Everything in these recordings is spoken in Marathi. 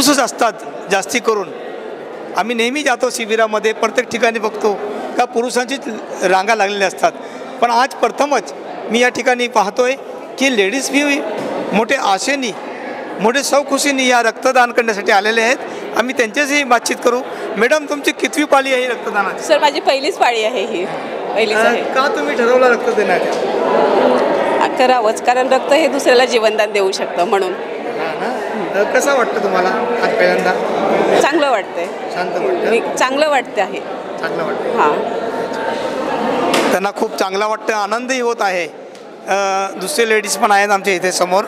पुरुषच असतात जास्ती करून. आम्ही नेहमी जातो शिबिरामध्ये, प्रत्येक ठिकाणी बघतो का पुरुषांचीच रांगा लागलेल्या असतात. पण आज प्रथमच मी या ठिकाणी पाहतोय की लेडीज बी मोठे आशेनी, मोठे सौखुशीने या रक्तदान करण्यासाठी आलेले आहेत. आम्ही त्यांच्याशी बातचीत करू. मॅडम, तुमची कितवी पाळी आहे रक्तदानाची? सर, माझी पहिलीच पाळी आहे ही. पहिलीच आहे. का तुम्ही ठरवलं रक्त देण्याचं? करावंच, कारण रक्त हे दुसऱ्याला जीवनदान देऊ शकतं म्हणून. कसं वाटतं तुम्हाला आज पहिल्यांदा? चांगलं वाटतंय. शांत वाटतं? चांगलं वाटतं आहे. चांगलं वाटतं. हां, त्यांना खूप चांगलं वाटतं, आनंदही होत आहे. दुसरे लेडीज पण आहेत आमच्या इथे समोर,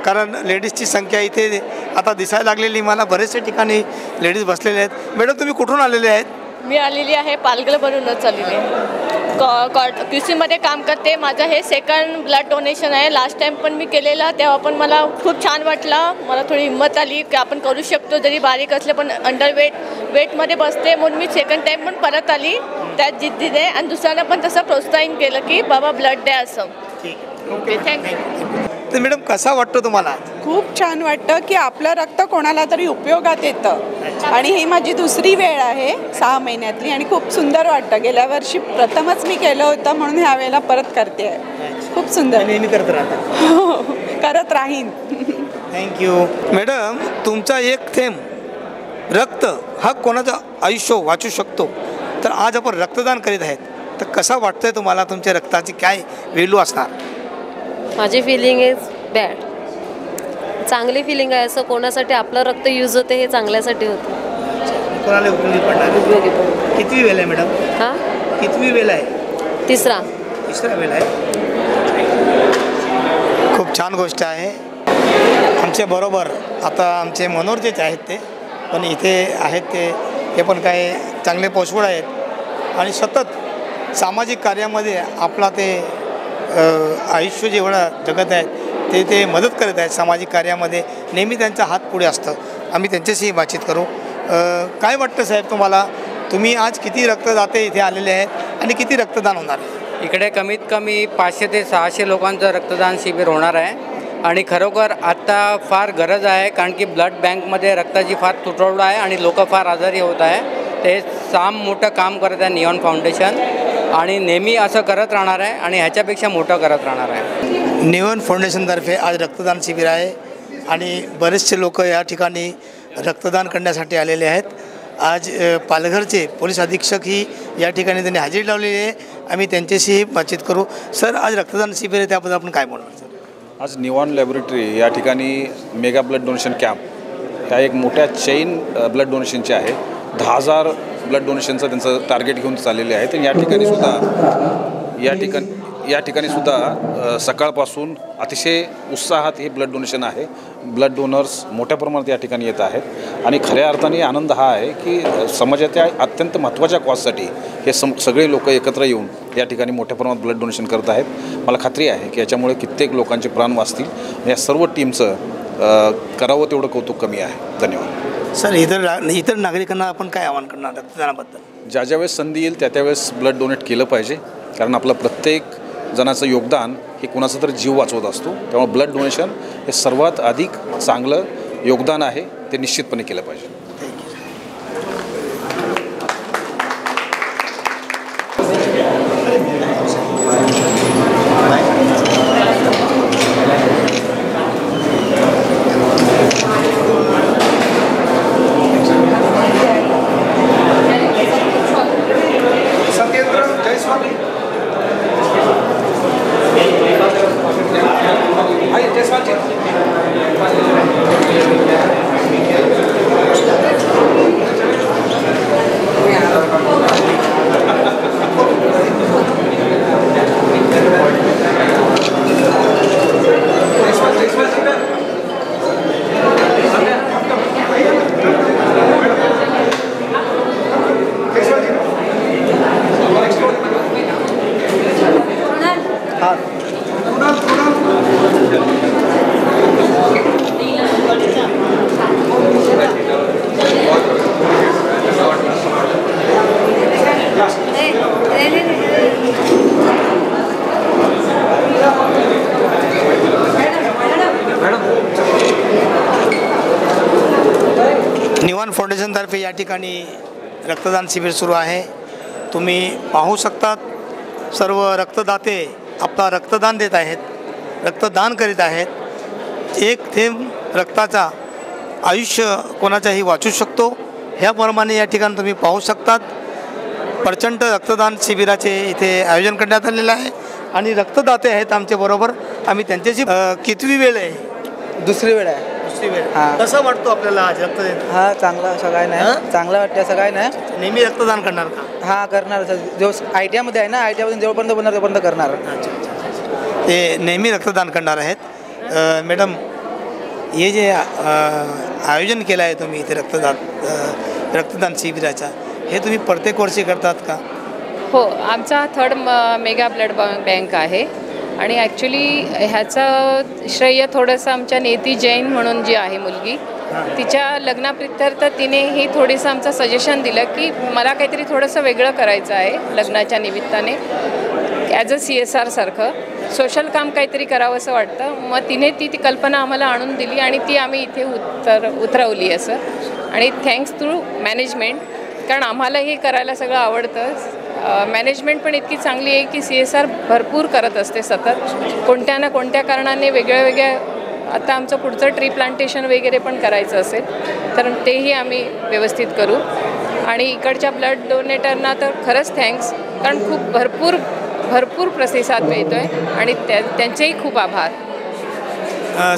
कारण लेडीजची संख्या इथे आता दिसायला लागलेली. मला बरेचसे ठिकाणी लेडीज बसलेले आहेत. मॅडम, तुम्ही कुठून आलेले आहेत? मी आलेली आहे पालघरवरूनच आलेली आहे. QCमध्ये काम करते. माझं हे सेकंड ब्लड डोनेशन आहे. लास्ट टाईम पण मी केलेलं, तेव्हा पण मला खूप छान वाटलं. मला थोडी हिंमत आली की आपण करू शकतो, जरी बारीक असले पण वेटमध्ये बसते, म्हणून मी सेकंड टाईम पण परत आली त्यात जिद्दीने, आणि दुसऱ्यांना पण तसं प्रोत्साहन केलं की बाबा ब्लड द्या असं. Okay, thank you. तर मॅडम, कसा वाटतं तुम्हाला? खूप छान वाटतं की आपलं रक्त कोणाला तरी उपयोगात येतं. आणि ही माझी दुसरी वेळ आहे 6 महिन्यातली, आणि खूप सुंदर वाटतं. गेल्या वर्षी प्रथमच मी केलं होतं, म्हणून ह्या वेळेला परत करते आहे. खूप सुंदर. नेहमी करत राहता? करत राहीन. थँक्यू. मॅडम, तुमचा एक थेंब रक्त हा कोणाचं आयुष्य वाचू शकतो. तर आज आपण रक्तदान करीत आहेत, तर कसा वाटतंय तुम्हाला? तुमच्या रक्ताची काय व्हॅल्यू असणार? माझी फिलिंग इज बॅड. चांगली फिलिंग आहे. असं कोणासाठी आपलं रक्त यूज होते हे चांगल्यासाठी होतं. कोणाला उपयोगी पडणार? उपयोगी पण. कितवी वेळ आहे मॅडम? हां, कितवी वेळ आहे? तिसरा वेळ आहे. खूप छान गोष्ट आहे. आमच्या बरोबर आता आमचे मनोरचेच आहेत ते, पण इथे आहेत ते पण काय चांगले पोषवळ आहेत आणि सतत सामाजिक कार्यामध्ये आपला ते आयुष्य जेवढं जगत आहे ते मदत करत आहेत. सामाजिक कार्यामध्ये नेहमी त्यांचा हात पुढे असतं. आम्ही त्यांच्याशी बातचीत करू. काय वाटतं साहेब तुम्हाला? तुम्ही आज किती रक्तदाते इथे आलेले आहेत आणि किती रक्तदान होणार? इकडे कमीत कमी 500 ते 600 लोकांचं रक्तदान शिबिर होणार आहे. आणि खरोखर आत्ता फार गरज आहे, कारण की ब्लड बँकमध्ये रक्ताची फार तुटवडा आहे आणि लोक फार आजारी होत आहे. ते मोठं काम करत आहे नियॉन फाउंडेशन, आणि नेहमी असं करत राहणार आहे आणि ह्याच्यापेक्षा मोठं करत राहणार आहे. नियॉन फाउंडेशनतर्फे आज रक्तदान शिबिर आहे आणि बरेचसे लोक या ठिकाणी रक्तदान करण्यासाठी आलेले आहेत. आज पालघरचे पोलीस अधीक्षकही या ठिकाणी त्यांनी हजेरी लावलेली आहे. आम्ही त्यांच्याशीही बातचीत करू. सर, आज रक्तदान शिबिर आहे, त्याबद्दल आपण काय बोलणार? सर, आज नियॉन लॅबोरेटरी या ठिकाणी मेगा ब्लड डोनेशन कॅम्प ह्या एक मोठ्या चेन ब्लड डोनेशनचे आहे. 10,000 ब्लड डोनेशनचं त्यांचं टार्गेट घेऊन चाललेले आहे. तर या ठिकाणी सुद्धा सकाळपासून अतिशय उत्साहात हे ब्लड डोनेशन आहे. ब्लड डोनर्स मोठ्या प्रमाणात या ठिकाणी येत आहेत आणि खऱ्या अर्थाने आनंद हा आहे की समाजाच्या अत्यंत महत्त्वाच्या कॉजसाठी हे सगळे लोक एकत्र येऊन या ठिकाणी मोठ्या प्रमाणात ब्लड डोनेशन करत आहेत. मला खात्री आहे की याच्यामुळे कित्येक लोकांचे प्राण वाचतील. या सर्व टीमचं करावं तेवढं कौतुक कमी आहे. धन्यवाद. सर, इतर नागरिकांना आपण काय आवाहन करणार रक्तदानाबद्दल? ज्यावेळेस संधी येईल त्यावेळेस ब्लड डोनेट केलं पाहिजे, कारण आपलं प्रत्येक जणाचं योगदान हे कुणाचा तरी जीव वाचवत असतो. त्यामुळे ब्लड डोनेशन हे सर्वात अधिक चांगलं योगदान आहे, ते निश्चितपणे केलं पाहिजे. फाउंडेशनतर्फे या ठिकाणी रक्तदान शिबिर सुरू आहे. तुम्ही पाहू शकतात सर्व रक्तदाते आपला रक्तदान देत आहेत, रक्तदान करीत आहेत. एक थेंब रक्ताचा आयुष्य कोणाचाही वाचू शकतो, ह्याप्रमाणे या ठिकाणी तुम्ही पाहू शकतात. प्रचंड रक्तदान शिबिराचे इथे आयोजन करण्यात आलेलं आहे आणि रक्तदाते आहेत आमच्याबरोबर. आम्ही त्यांच्याशी कितवी वेळ आहे? दुसरी वेळ आहे. दुसरी वेळ. हां. कसं वाटतो आपल्याला आज रक्त देणं? हा चांगला असं काय नाही, चांगलं वाटतं असं काय नाही. नेहमी रक्तदान करणार का? हा करणार जो आय टी आयमध्ये आहे ना, आय टी आयमधून जेवढपर्यंत बनणार तेवढपर्यंत करणार. ते नेहमी रक्तदान करणार आहेत. मॅडम, हे जे आयोजन केलं आहे तुम्ही इथे रक्तदान शिबिराचा, हे तुम्ही प्रत्येक वर्षी करतात का? हो, आमचा थर्ड मेगा ब्लड बँक आहे आणि ॲक्च्युली ह्याचं श्रेय थोडंसं आमच्या नेती जैन म्हणून जी आहे मुलगी, तिच्या लग्नाप्रित्यर्थ तिनेही थोडंसं आमचं सजेशन दिलं की मला काहीतरी थोडंसं वेगळं करायचं आहे लग्नाच्या निमित्ताने, ॲज अ CSR सारखं सोशल काम काहीतरी करावं असं वाटतं. मग तिने ती कल्पना आम्हाला आणून दिली आणि ती आम्ही इथे उतरवली असं. आणि थँक्स टू मॅनेजमेंट, कारण आम्हाला हे करायला सगळं आवडतं. मॅनेजमेंट पण इतकी चांगली आहे की CSR भरपूर करत असते सतत, कोणत्या ना कोणत्या कारणाने वेगळ्या. आता आमचं पुढचं ट्री प्लांटेशन वगैरे पण करायचं असेल तर तेही आम्ही व्यवस्थित करू. आणि इकडच्या ब्लड डोनेटरना तर खरंच थँक्स, कारण खूप भरपूर प्रतिसाद मिळतो आहे आणि त्यांचेही खूप आभार.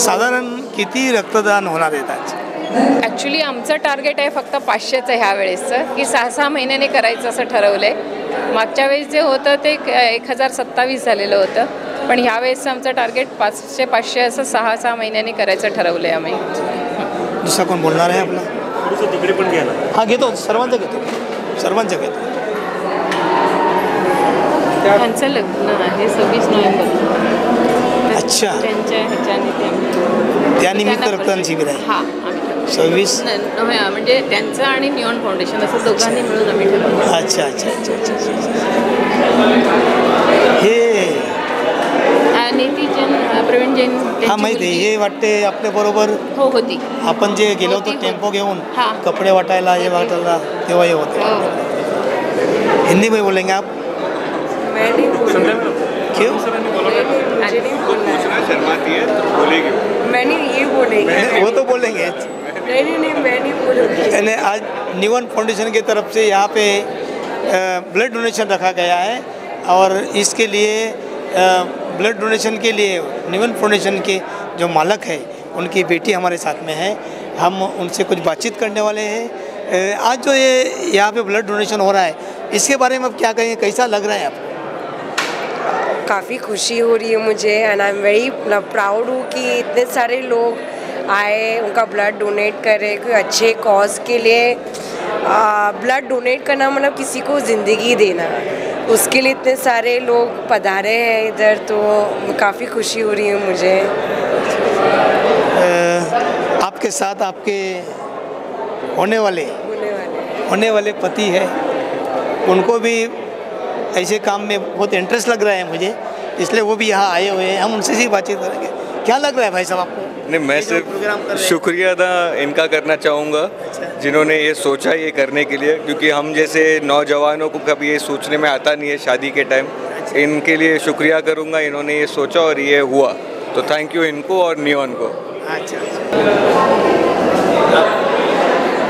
साधारण किती रक्तदान होणार आहेत आज? ॲक्च्युली आमचं टार्गेट आहे फक्त 500चं ह्या वेळेसचं, की 6 महिन्याने करायचं असं ठरवलं आहे. मागच्या वेळेस जे होतं ते 1027 झालेलं होतं, पण ह्या वेळेसचं आमचं टार्गेट 500 असं 6 महिन्याने करायचं ठरवलं आहे आम्ही. दुसरा कोण बोलणार आहे आपला? तिकडे पण घ्या. हां, घेतो, सर्वांचं घेतो. त्यांचं लग्न आहे 26 नोव्हेंबर. अच्छा, त्यांच्या ह्याच्याने त्यानिमित्त रक्तदान शिबिर आहे. हां, 26 म्हणजे त्यांचं आणि निऑन फाउंडेशन असं दोघांनी मिळून आम्ही ठरवलं. अच्छा. हे नीती जैन, प्रवीण जैन हा माहिती आहे. हे वाटते आपल्याबरोबर हो होती. आपण जे गेलो होतो होती. टेम्पो घेऊन हां. कपडे वाटायला, हे वाटायला, तेव्हा हे होते. हिंदी में बोलेंगे आप? क्यों? मैंने ये बोलेंगे. वो तो बोलेंगे. नहीं मैं नहीं बोलूँगी. यानी आज निवन फाउंडेशन की तरफ से यहाँ पे ब्लड डोनेशन रखा गया है और इसके लिए ब्लड डोनेशन के लिए निवन फाउंडेशन के जो मालक है उनकी बेटी हमारे साथ में है. हम उनसे कुछ बातचीत करने वाले हैं. आज जो ये यहाँ पे ब्लड डोनेशन हो रहा है, इसके बारे में आप क्या कहेंगे, कैसा लग रहा है आपको? काफ़ी खुशी हो रही है मुझे and I am very proud हूँ कि इतने सारे लोग आए, उनका ब्लड डोनेट करे कोई अच्छे कॉज के लिए. ब्लड डोनेट करना मतलब किसी को ज़िंदगी देना, उसके लिए इतने सारे लोग पधारे हैं इधर, तो काफ़ी खुशी हो रही है मुझे. आपके साथ आपके होने वाले पति है, उनको भी ऐसे काम में बहुत इंटरेस्ट लग रहा है मुझे, इसलिए वो भी यहाँ आए हुए हैं. हम उनसे ही बातचीत करेंगे. क्या लग रहा है भाई साहब आपको? नहीं, मैं सिर्फ शुक्रिया अदा इनका करना चाहूँगा जिन्होंने ये सोचा ये करने के लिए, क्योंकि हम जैसे नौजवानों को कभी ये सोचने में आता नहीं है शादी के टाइम. इनके लिए शुक्रिया करूँगा, इन्होंने ये सोचा और ये हुआ, तो थैंक यू इनको और नियॉन को. अच्छा.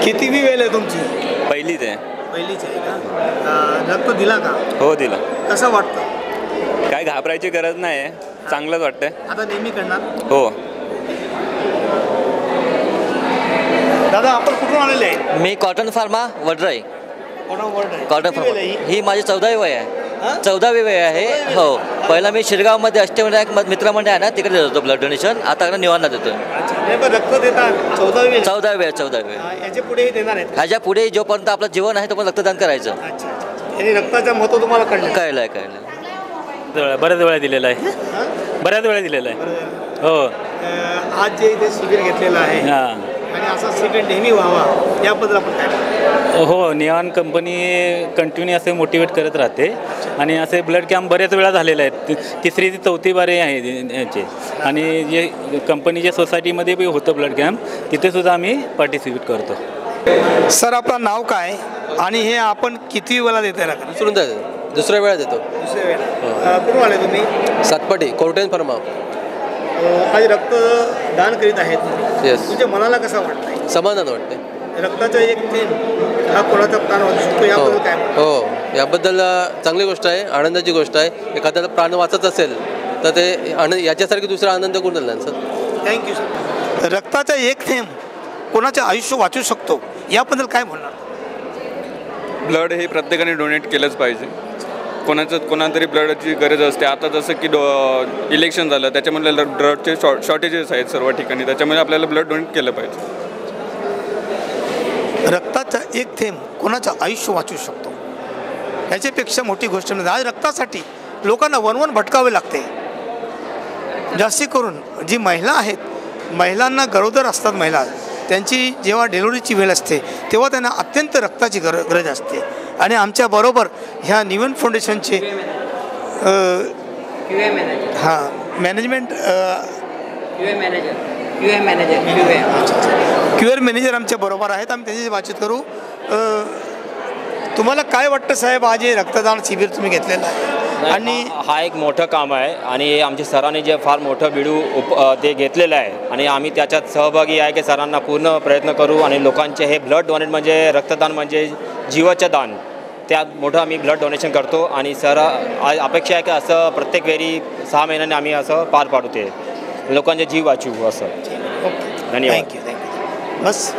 किती वेळ आहे तुमची? पहिलीच आहे. पहिलीच आहे का? रक्त दिला का? हो, दिला. कसं वाटतं? काय घाबरायची गरज नाही आहे, चांगलंच वाटतंय. आता नेहमी करणार? हो. दादा, आपण कुठून आलेले आहे? मी cotton pharma Vadrai. Cotton pharma ही माझी 14वी वय आहे. 14वी वय आहे. हो, पहिला मी शिरगावमध्ये अष्टविनायक मित्रमंडळ आहे ना, तिकडे देत होतो ब्लड डोनेशन. आता निवांना देतो. रक्त देतात 14वी याच्या पुढेही देणार आहेत? ह्याच्या पुढे जोपर्यंत आपलं जीवन आहे तोपर्यंत रक्तदान करायचं. आणि रक्ताचं महत्त्व तुम्हाला कळलं. बऱ्याच वेळा दिलेला आहे. हो. आज जे इथे शिबिर घेतलेलं आहे आणि असा शिबिर नेहमी व्हावा, याबद्दल आपण काय? हो, निऑन कंपनी कंटिन्यू असे मोटिवेट करत राहते आणि असे ब्लड कॅम्प बऱ्याच वेळा झालेले आहेत. 3री ते 4थी बारे आहे याचे. आणि जे कंपनीच्या सोसायटीमध्ये बी होतं ब्लड कॅम्प, तिथे सुद्धा आम्ही पार्टिसिपेट करतो. सर आपलं नाव काय आणि हे आपण किती वेळा देत आहे? दुसऱ्या वेळा देतो. दुसऱ्या वेळा कुठून आले तुम्ही? सातपाटी कोर्टेन फर्मा. आज रक्तदान करीत आहेत. येस. तुमच्या मनाला कसं वाटतंय? समाधान वाटते. रक्ताचा एक थेंब हा कोणाचा प्राण वाचू शकतो याबद्दल काय? हो, याबद्दल चांगली गोष्ट आहे, आनंदाची गोष्ट आहे. एखाद्याला प्राण वाचत असेल तर ते याच्यासारखी दुसरा आनंद कोण नाही सर. Thank you sir. रक्ताचा एक थेंब कोणाचं आयुष्य वाचू शकतो याबद्दल काय म्हणणार? ब्लड हे प्रत्येकाने डोनेट केलंच पाहिजे. कोणातरी ब्लडची गरज असते. आता जसं की इलेक्शन झालं त्याच्यामध्ये ब्लडचे शॉर्टेजेस आहेत सर्व ठिकाणी, त्याच्यामुळे आपल्याला ब्लड डोनेट केलं पाहिजे. रक्ताचा एक थेंब कोणाचं आयुष्य वाचू शकतो याच्यापेक्षा मोठी गोष्ट नाही. आज रक्तासाठी लोकांना वनवन भटकावे लागते. जास्ती करून जी महिला आहेत, महिलांना गरोदर असतात महिला, त्यांची जेव्हा डिलिव्हरीची वेळ असते तेव्हा त्यांना अत्यंत रक्ताची गरज असते. आणि आमच्याबरोबर ह्या निवन फाउंडेशनचे मॅनेजमेंट क्यूआर मॅनेजर आमच्या बरोबर आहेत. आम्ही त्यांच्याशी बातचीत करू. तुम्हाला काय वाटतं साहेब, आज हे रक्तदान शिबिर तुम्ही घेतलेलं आहे आणि हा एक मोठं काम आहे आणि आमच्या सरांनी जे फार मोठं बिडू ते घेतलेलं आहे आणि आम्ही त्याच्यात सहभागी आहे की सरांना पूर्ण प्रयत्न करू आणि लोकांचे हे ब्लड डोनेट म्हणजे रक्तदान म्हणजे जीवाचं दान, त्यात मोठं आम्ही ब्लड डोनेशन करतो आणि सर अपेक्षा आहे की असं प्रत्येक वेळी 6 महिन्याने आम्ही असं पार पाडू, ते लोकांचे जीव वाचू असं. धन्यवाद. थँक्यू. बस